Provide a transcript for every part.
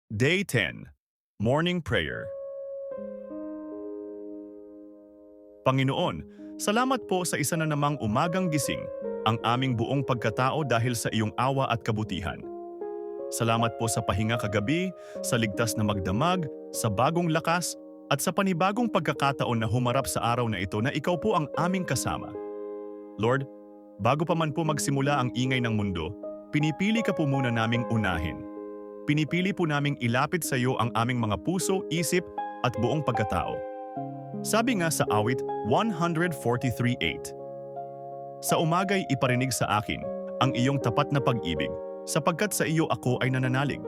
Day 10. Morning Prayer. Panginoon, salamat po sa isa na namang umagang gising, ang aming buong pagkatao dahil sa iyong awa at kabutihan. Salamat po sa pahinga kagabi, sa ligtas na magdamag, sa bagong lakas, at sa panibagong pagkakataon na humarap sa araw na ito na ikaw po ang aming kasama. Lord, bago pa man po magsimula ang ingay ng mundo, pinipili ka po muna naming unahin. Pinipili po naming ilapit sa iyo ang aming mga puso, isip at buong pagkatao. Sabi nga sa awit 143:8, sa umaga'y iparinig sa akin ang iyong tapat na pag-ibig, sapagkat sa iyo ako ay nananalig.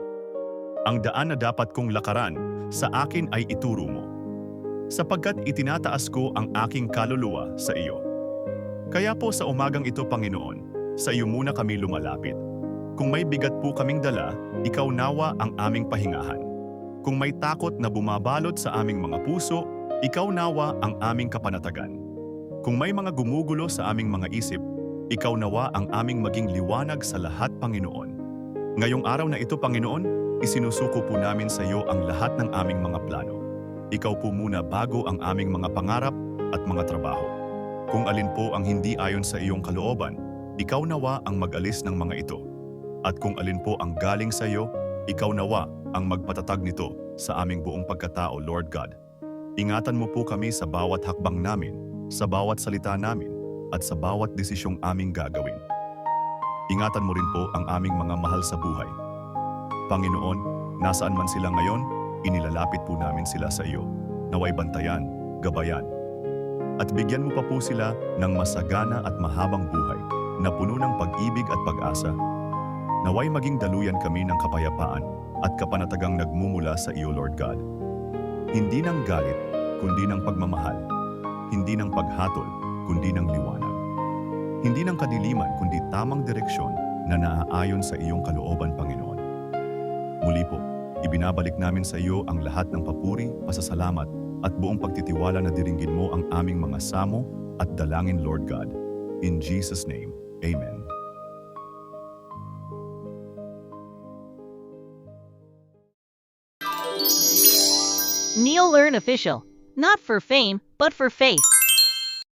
Ang daan na dapat kong lakaran, sa akin ay ituro mo. Sapagkat itinataas ko ang aking kaluluwa sa iyo. Kaya po sa umagang ito, Panginoon, sa iyo muna kami lumalapit. Kung may bigat po kaming dala, ikaw nawa ang aming pahingahan. Kung may takot na bumabalot sa aming mga puso, ikaw nawa ang aming kapanatagan. Kung may mga gumugulo sa aming mga isip, ikaw nawa ang aming maging liwanag sa lahat, Panginoon. Ngayong araw na ito, Panginoon, isinusuko po namin sa iyo ang lahat ng aming mga plano. Ikaw po muna bago ang aming mga pangarap at mga trabaho. Kung alin po ang hindi ayon sa iyong kalooban, ikaw nawa ang mag-alis ng mga ito. At kung alin po ang galing sa iyo, ikaw nawa ang magpatatag nito sa aming buong pagkatao, Lord God. Ingatan mo po kami sa bawat hakbang namin, sa bawat salita namin, at sa bawat desisyong aming gagawin. Ingatan mo rin po ang aming mga mahal sa buhay. Panginoon, nasaan man sila ngayon, inilalapit po namin sila sa iyo. Naway bantayan, gabayan. At bigyan mo pa po sila ng masagana at mahabang buhay na puno ng pag-ibig at pag-asa. Naway maging daluyan kami ng kapayapaan at kapanatagang nagmumula sa iyo, Lord God. Hindi ng galit, kundi ng pagmamahal. Hindi ng paghatol, kundi ng liwanag. Hindi ng kadiliman, kundi tamang direksyon na naaayon sa iyong kalooban, Panginoon. Muli po, ibinabalik namin sa iyo ang lahat ng papuri, pasasalamat at buong pagtitiwala na diringgin mo ang aming mga samo at dalangin, Lord God. In Jesus' name, Amen. Neil Learn Official. Not for fame, but for faith.